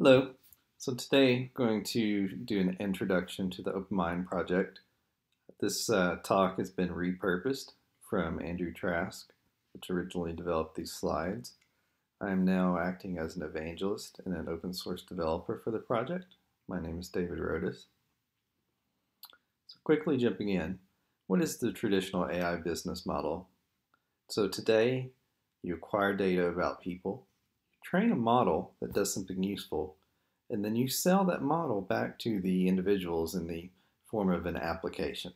Hello. So today I'm going to do an introduction to the OpenMined project. This talk has been repurposed from Andrew Trask, which originally developed these slides. I am now acting as an evangelist and an open source developer for the project. My name is David Rodas. So quickly jumping in, what is the traditional AI business model? So today you acquire data about people, train a model that does something useful, and then you sell that model back to the individuals in the form of an application.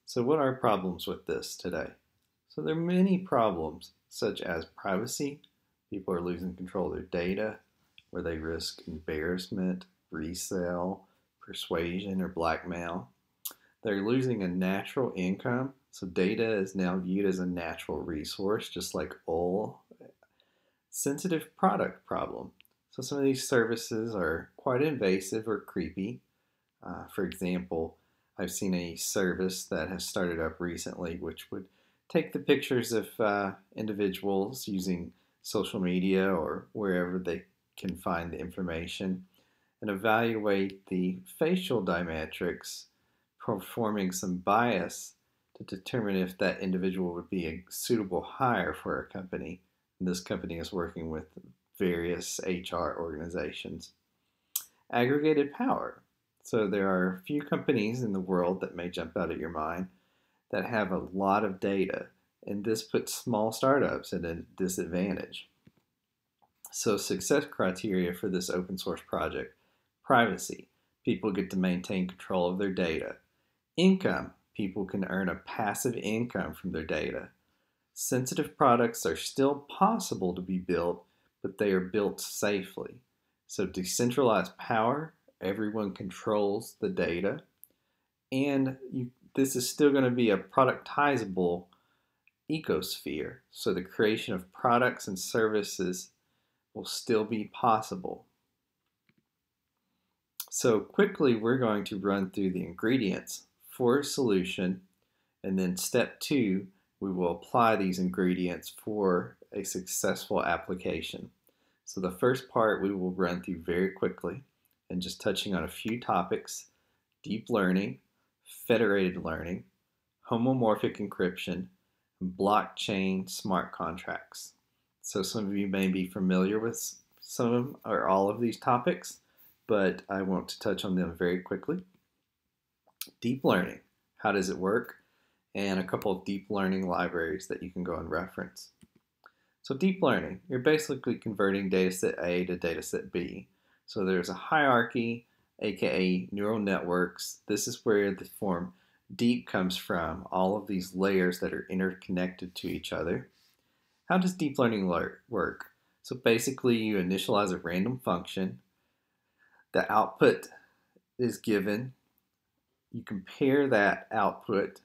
So what are problems with this today? So there are many problems, such as privacy. People are losing control of their data, where they risk embarrassment, resale, persuasion, or blackmail. They're losing a natural income, so data is now viewed as a natural resource, just like oil. Sensitive product problem. So some of these services are quite invasive or creepy. For example, I've seen a service that has started up recently which would take the pictures of individuals using social media or wherever they can find the information and evaluate the facial biometrics, performing some bias to determine if that individual would be a suitable hire for a company. And this company is working with various HR organizations. Aggregated power. So there are a few companies in the world that may jump out at your mind that have a lot of data, and this puts small startups at a disadvantage. So success criteria for this open source project: privacy. People get to maintain control of their data. Income. People can earn a passive income from their data. Sensitive products are still possible to be built, but they are built safely. So decentralized power, everyone controls the data, and this is still going to be a productizable ecosphere. So the creation of products and services will still be possible. So quickly, we're going to run through the ingredients for a solution, and then step 2, we will apply these ingredients for a successful application. So the first part we will run through very quickly and just touching on a few topics: deep learning, federated learning, homomorphic encryption, and blockchain smart contracts. So some of you may be familiar with some or all of these topics, but I want to touch on them very quickly. Deep learning, how does it work? And a couple of deep learning libraries that you can go and reference. So deep learning, you're basically converting dataset A to dataset B. So there's a hierarchy, aka neural networks. This is where the form deep comes from, all of these layers that are interconnected to each other. How does deep learning work? So basically you initialize a random function, the output is given, you compare that output.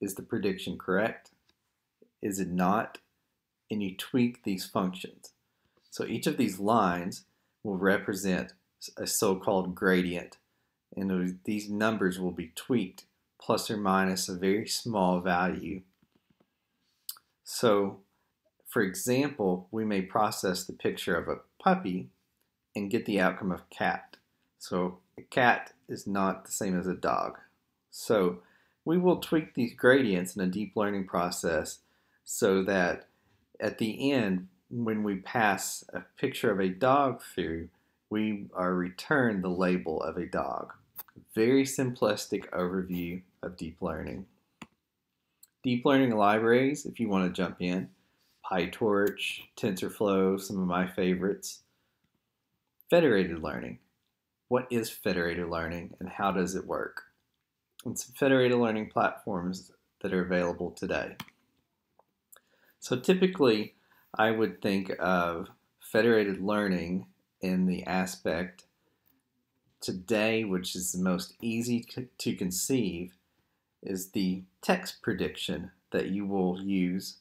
Is the prediction correct? Is it not? And you tweak these functions. So each of these lines will represent a so-called gradient, and these numbers will be tweaked plus or minus a very small value. So for example, we may process the picture of a puppy and get the outcome of cat. So a cat is not the same as a dog. So we will tweak these gradients in a deep learning process so that at the end, when we pass a picture of a dog through, we are returned the label of a dog. Very simplistic overview of deep learning. Deep learning libraries, if you want to jump in: PyTorch, TensorFlow, some of my favorites. Federated learning. What is federated learning and how does it work? And some federated learning platforms that are available today. So typically, I would think of federated learning in the aspect today, which is the most easy to conceive, is the text prediction that you will use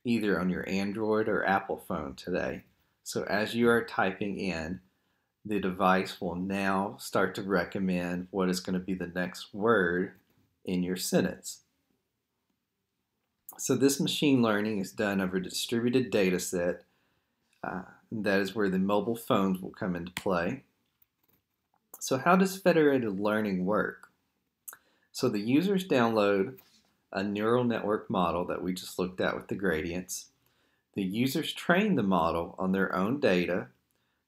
either on your Android or Apple phone today. So as you are typing in, the device will now start to recommend what is going to be the next word in your sentence. So this machine learning is done over a distributed data set and that is where the mobile phones will come into play. So how does federated learning work? So the users download a neural network model that we just looked at with the gradients. The users train the model on their own data.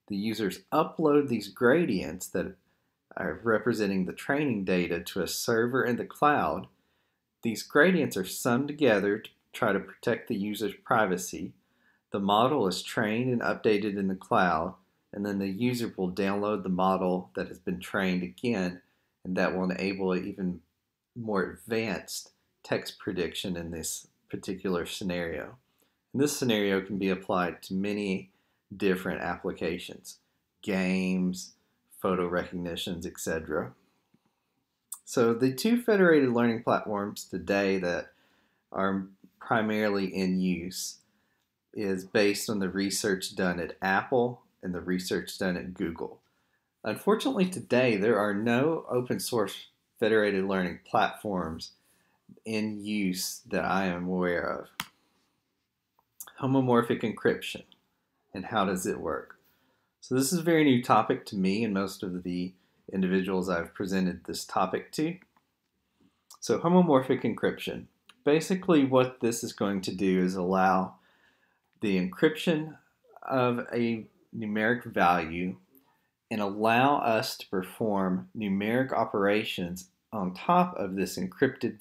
The users upload these gradients that are representing the training data to a server in the cloud. These gradients are summed together to try to protect the user's privacy. The model is trained and updated in the cloud, and then the user will download the model that has been trained again, and that will enable even more advanced text prediction in this particular scenario. And this scenario can be applied to many different applications, games, photo recognitions, etc. So the two federated learning platforms today that are primarily in use is based on the research done at Apple and the research done at Google. Unfortunately today there are no open source federated learning platforms in use that I am aware of. Homomorphic encryption, and how does it work? So this is a very new topic to me and most of the individuals I've presented this topic to. So homomorphic encryption. Basically what this is going to do is allow the encryption of a numeric value and allow us to perform numeric operations on top of this encrypted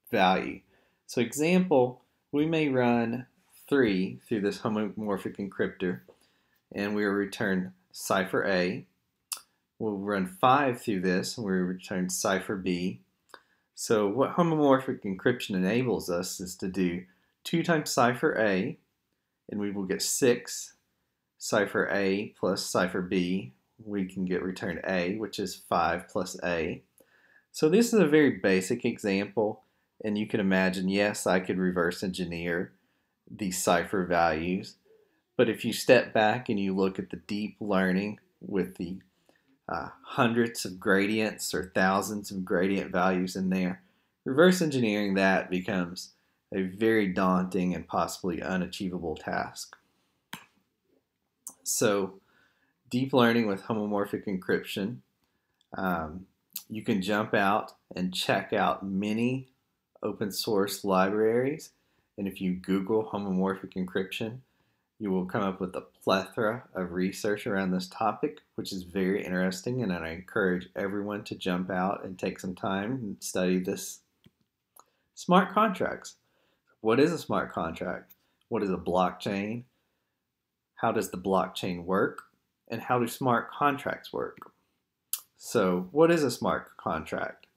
value. So example, we may run 3 through this homomorphic encryptor, and we will return cipher A. We'll run 5 through this, and we return cipher B. So what homomorphic encryption enables us is to do 2 times cipher A, and we will get 6 cipher A plus cipher B. We can get return A, which is 5 plus A. So this is a very basic example, and you can imagine, yes, I could reverse engineer these cipher values, but if you step back and you look at the deep learning with the hundreds of gradients or thousands of gradient values in there, reverse engineering that becomes a very daunting and possibly unachievable task. So deep learning with homomorphic encryption, you can jump out and check out many open source libraries, and if you Google homomorphic encryption, you will come up with a plethora of research around this topic, which is very interesting, and I encourage everyone to jump out and take some time and study this. Smart contracts. What is a smart contract? What is a blockchain? How does the blockchain work? And how do smart contracts work? So what is a smart contract?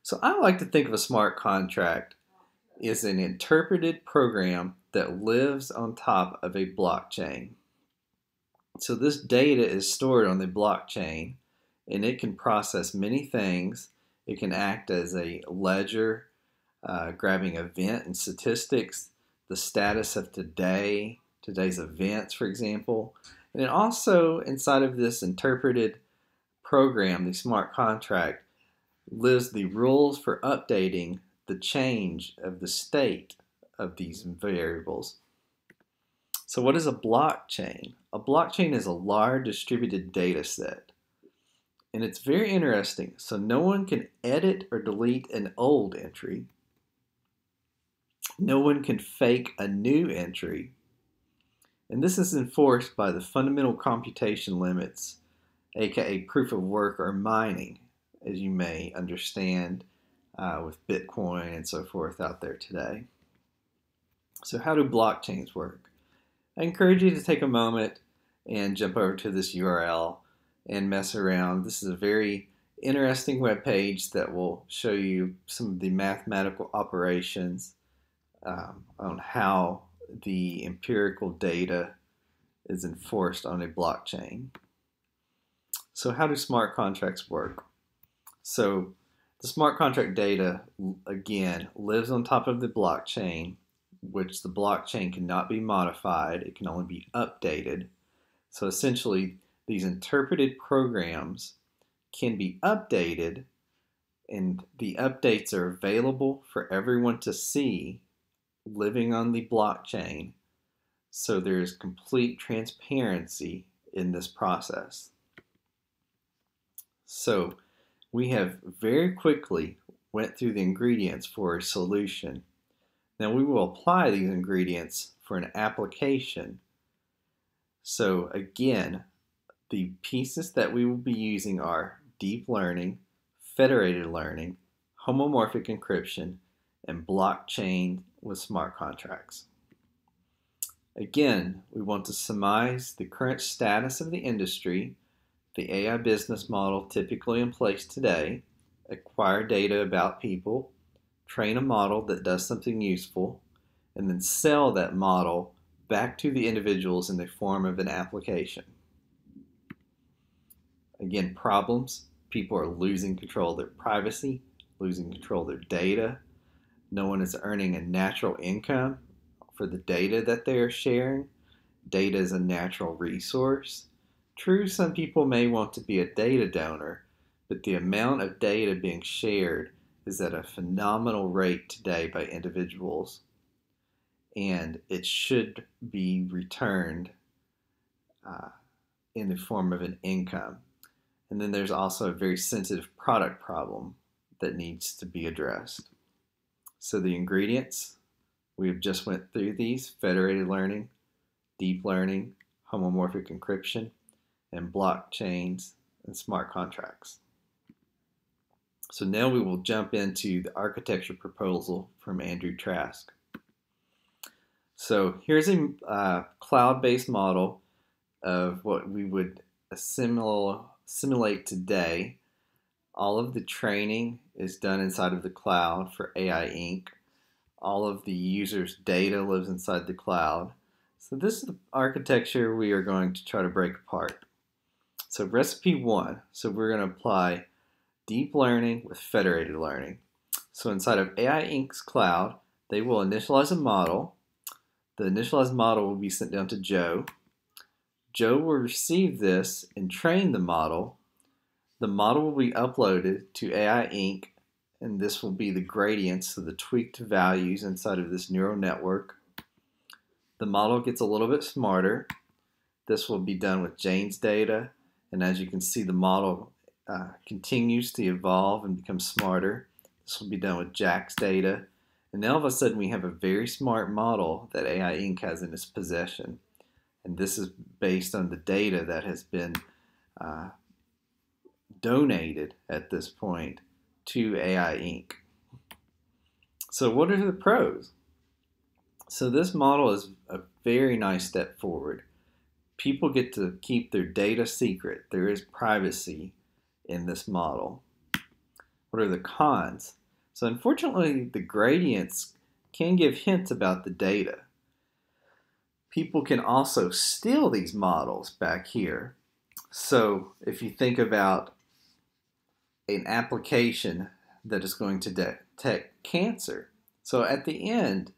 So I like to think of a smart contract as an interpreted program that lives on top of a blockchain. So this data is stored on the blockchain, and it can process many things. It can act as a ledger, grabbing event and statistics, the status of today's events, for example. And it also, inside of this interpreted program, the smart contract, lives the rules for updating the change of the state of these variables. So what is a blockchain? A blockchain is a large distributed data set. And it's very interesting. So no one can edit or delete an old entry. No one can fake a new entry. And this is enforced by the fundamental computation limits, aka proof of work or mining, as you may understand with Bitcoin and so forth out there today. So how do blockchains work? I encourage you to take a moment and jump over to this URL and mess around. This is a very interesting web page that will show you some of the mathematical operations on how the empirical data is enforced on a blockchain. So how do smart contracts work? So the smart contract data, again, lives on top of the blockchain, which the blockchain cannot be modified. It can only be updated. So essentially, these interpreted programs can be updated, and the updates are available for everyone to see living on the blockchain. So there's complete transparency in this process. So we have very quickly went through the ingredients for a solution. Now we will apply these ingredients for an application. So again, the pieces that we will be using are deep learning, federated learning, homomorphic encryption, and blockchain with smart contracts. Again, we want to surmise the current status of the industry, the AI business model typically in place today, acquire data about people, train a model that does something useful, and then sell that model back to the individuals in the form of an application. Again, problems. People are losing control of their privacy, losing control of their data. No one is earning a natural income for the data that they are sharing. Data is a natural resource. True, some people may want to be a data donor, but the amount of data being shared is at a phenomenal rate today by individuals, and it should be returned in the form of an income. And then there's also a very sensitive product problem that needs to be addressed. So the ingredients, we have just went through these: federated learning, deep learning, homomorphic encryption, and blockchains and smart contracts. So now we will jump into the architecture proposal from Andrew Trask. So here's a cloud-based model of what we would simulate today. All of the training is done inside of the cloud for AI Inc. All of the user's data lives inside the cloud. So this is the architecture we are going to try to break apart. So recipe one, so we're going to apply deep learning with federated learning. So inside of AI Inc.'s cloud, they will initialize a model. The initialized model will be sent down to Joe. Joe will receive this and train the model. The model will be uploaded to AI Inc., and this will be the gradients, so the tweaked values inside of this neural network. The model gets a little bit smarter. This will be done with Jane's data, and as you can see, the model continues to evolve and become smarter. This will be done with Jack's data, and now all of a sudden we have a very smart model that AI Inc. has in its possession. And this is based on the data that has been donated at this point to AI Inc. So what are the pros? So this model is a very nice step forward. People get to keep their data secret. There is privacy in this model. What are the cons? So unfortunately, the gradients can give hints about the data. People can also steal these models back here. So if you think about an application that is going to detect cancer, so at the end,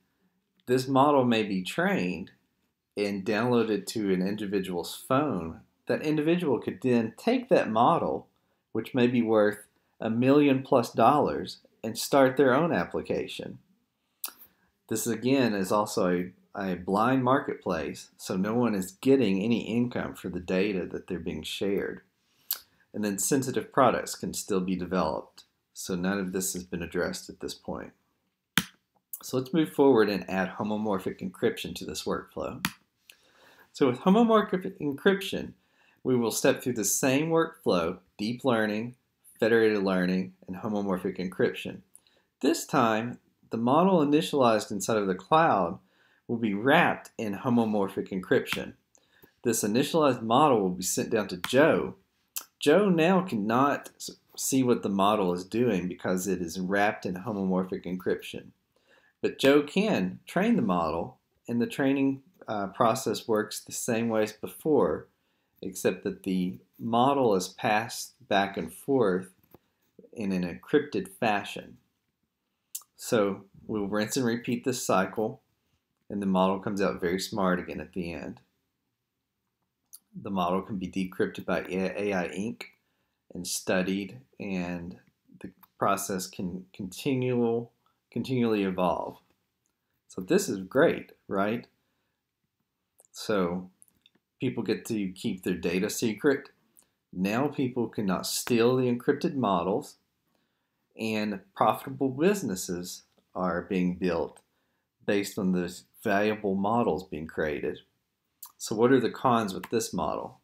this model may be trained and downloaded to an individual's phone. That individual could then take that model, which may be worth $1 million+ and start their own application. This again is also a blind marketplace, so no one is getting any income for the data that they're being shared. And then sensitive products can still be developed, so none of this has been addressed at this point. So let's move forward and add homomorphic encryption to this workflow. So with homomorphic encryption, we will step through the same workflow: deep learning, federated learning, and homomorphic encryption. This time, the model initialized inside of the cloud will be wrapped in homomorphic encryption. This initialized model will be sent down to Joe. Joe now cannot see what the model is doing because it is wrapped in homomorphic encryption. But Joe can train the model, and the training process works the same way as before, except that the model is passed back and forth in an encrypted fashion. So we'll rinse and repeat this cycle, and the model comes out very smart again at the end. The model can be decrypted by AI Inc. and studied, and the process can continually evolve. So this is great, right? So people get to keep their data secret. Now people cannot steal the encrypted models, and profitable businesses are being built based on those valuable models being created. So what are the cons with this model?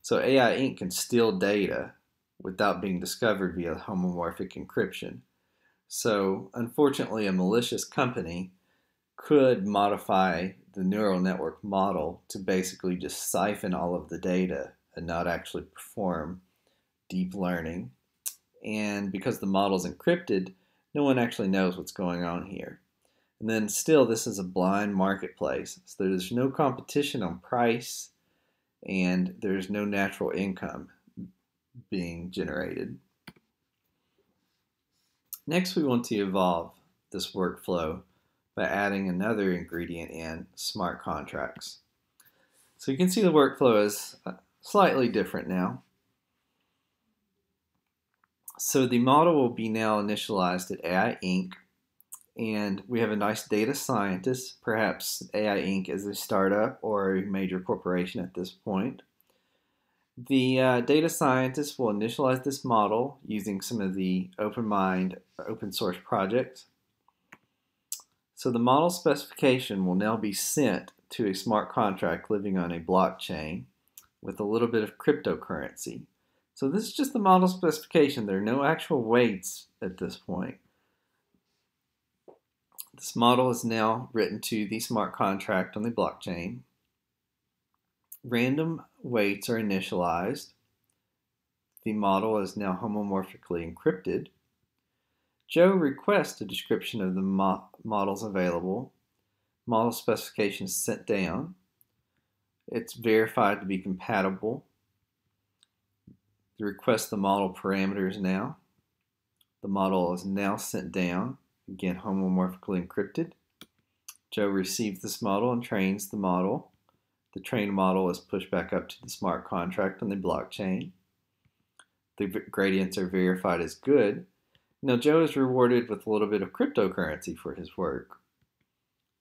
So AI Inc. can steal data without being discovered via homomorphic encryption. So unfortunately, a malicious company could modify the neural network model to basically just siphon all of the data and not actually perform deep learning. And because the model is encrypted, no one actually knows what's going on here. And then still, this is a blind marketplace. So there's no competition on price, and there's no natural income being generated. Next, we want to evolve this workflow by adding another ingredient in, smart contracts. So you can see the workflow is slightly different now. So the model will be now initialized at AI Inc. And we have a nice data scientist, perhaps AI Inc. is a startup or a major corporation at this point. The data scientist will initialize this model using some of the OpenMined open source projects. So the model specification will now be sent to a smart contract living on a blockchain with a little bit of cryptocurrency. So this is just the model specification. There are no actual weights at this point. This model is now written to the smart contract on the blockchain. Random weights are initialized. The model is now homomorphically encrypted. Joe requests a description of the models available. Model specification is sent down. It's verified to be compatible. Request the model parameters now. The model is now sent down. Again, homomorphically encrypted. Joe receives this model and trains the model. The trained model is pushed back up to the smart contract on the blockchain. The gradients are verified as good. Now Joe is rewarded with a little bit of cryptocurrency for his work.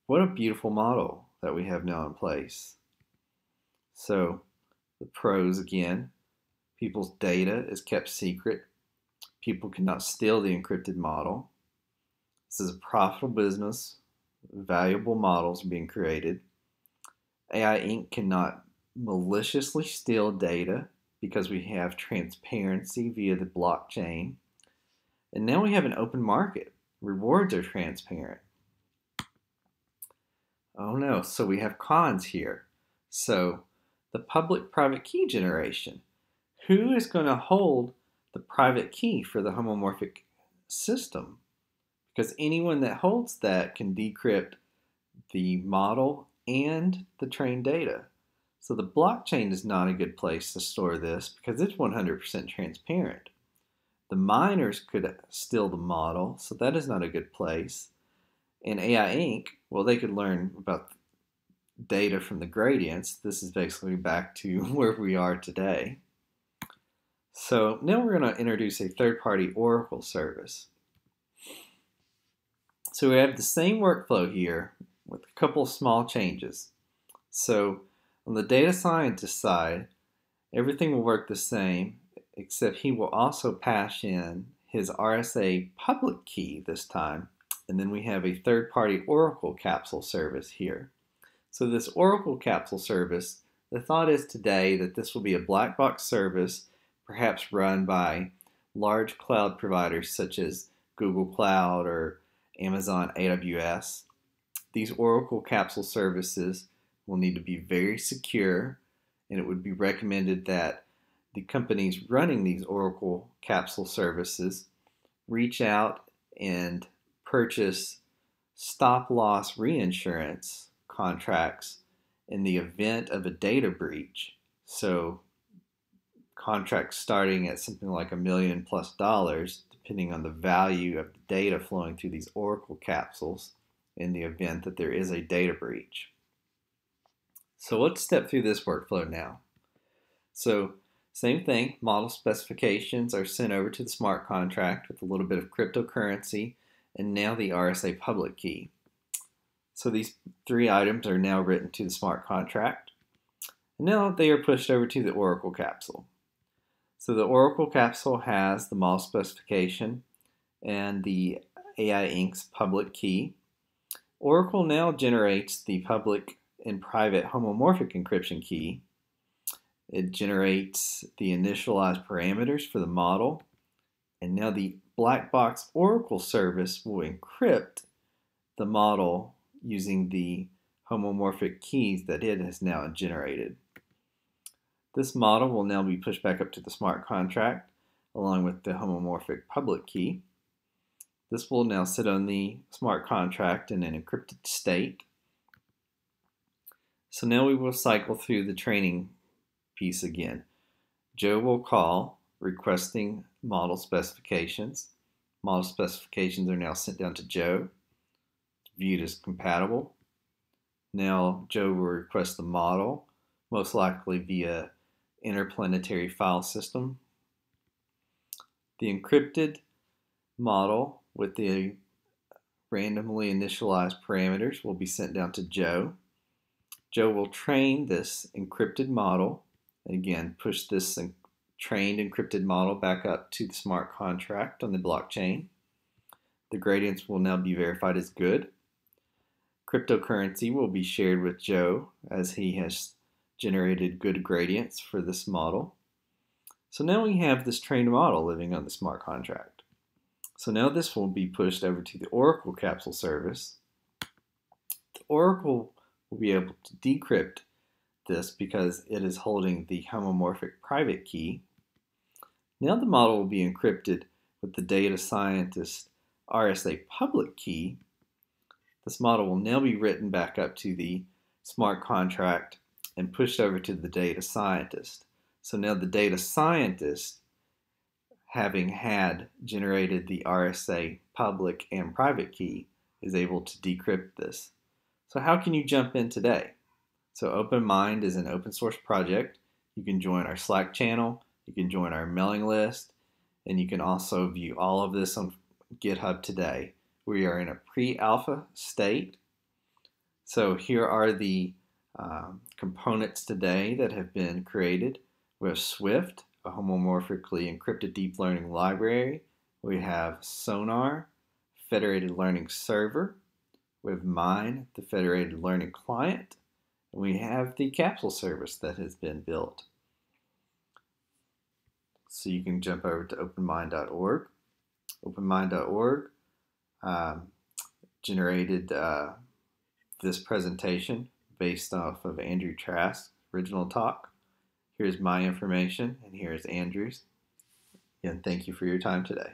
What a beautiful model that we have now in place. So the pros again, people's data is kept secret. People cannot steal the encrypted model. This is a profitable business. Valuable models are being created. AI Inc. cannot maliciously steal data because we have transparency via the blockchain. And now we have an open market. Rewards are transparent. Oh no, so we have cons here. So the public-private key generation. Who is going to hold the private key for the homomorphic system? Because anyone that holds that can decrypt the model and the trained data. So the blockchain is not a good place to store this because it's 100% transparent. The miners could steal the model, so that is not a good place. And AI Inc., well, they could learn about data from the gradients. This is basically back to where we are today. So now we're going to introduce a third-party Oracle service. So we have the same workflow here with a couple of small changes. So on the data scientist side, everything will work the same, except he will also pass in his RSA public key this time. And then we have a third-party Oracle capsule service here. So this Oracle capsule service, the thought is today that this will be a black box service, perhaps run by large cloud providers such as Google Cloud or Amazon AWS. These Oracle capsule services will need to be very secure, and it would be recommended that the companies running these Oracle capsule services reach out and purchase stop-loss reinsurance contracts in the event of a data breach. So contracts starting at something like $1 million plus, depending on the value of the data flowing through these Oracle capsules in the event that there is a data breach. So let's step through this workflow now. So same thing, model specifications are sent over to the smart contract with a little bit of cryptocurrency and now the RSA public key. So these three items are now written to the smart contract. And now they are pushed over to the Oracle capsule. So the Oracle capsule has the model specification and the AI Inc.'s public key. Oracle now generates the public and private homomorphic encryption key. It generates the initialized parameters for the model. And now the black box Oracle service will encrypt the model using the homomorphic keys that it has now generated. This model will now be pushed back up to the smart contract along with the homomorphic public key. This will now sit on the smart contract in an encrypted state. So now we will cycle through the training piece again. Joe will call requesting model specifications. Model specifications are now sent down to Joe, viewed as compatible. Now Joe will request the model, most likely via interplanetary file system. The encrypted model with the randomly initialized parameters will be sent down to Joe. Joe will train this encrypted model, and again push this trained encrypted model back up to the smart contract on the blockchain. The gradients will now be verified as good. Cryptocurrency will be shared with Joe as he has generated good gradients for this model. So now we have this trained model living on the smart contract. So now this will be pushed over to the Oracle capsule service. The Oracle will be able to decrypt this because it is holding the homomorphic private key. Now the model will be encrypted with the data scientist RSA public key. This model will now be written back up to the smart contract and pushed over to the data scientist. So now the data scientist, having had generated the RSA public and private key, is able to decrypt this. So how can you jump in today? So OpenMined is an open source project. You can join our Slack channel, you can join our mailing list, and you can also view all of this on GitHub today. We are in a pre-alpha state. So here are the components today that have been created. We have Swift, a homomorphically encrypted deep learning library. We have Sonar, federated learning server. We have Mine, the federated learning client. And we have the capsule service that has been built. So you can jump over to openmind.org. Openmind.org generated this presentation based off of Andrew Trask's original talk. Here's my information, and here's Andrew's. And thank you for your time today.